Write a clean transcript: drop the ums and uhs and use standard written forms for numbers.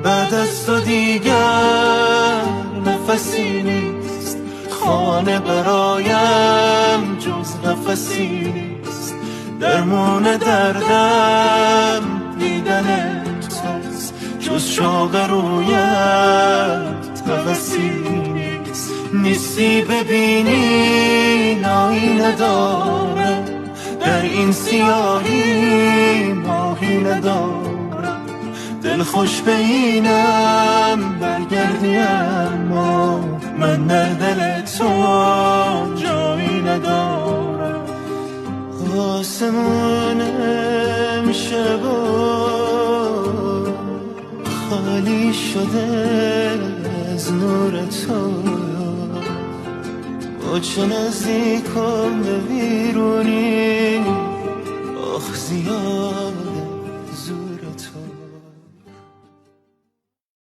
بعد از تو دیگر نفسی نیست، خانه برایم جز قفسی نیست. درمون دردم دیدن توست، جز شوق رویت هوسی نیست. نیستی ببینی نایی ندارم، در این سیاهی ماهی ندارم. دل خوش به اینم برگردی، اما من در دل تو جایی ندارم. آسمون امشب خالی شده از نور تو، با چه نزدیکم به ویرونی، آخ زیاد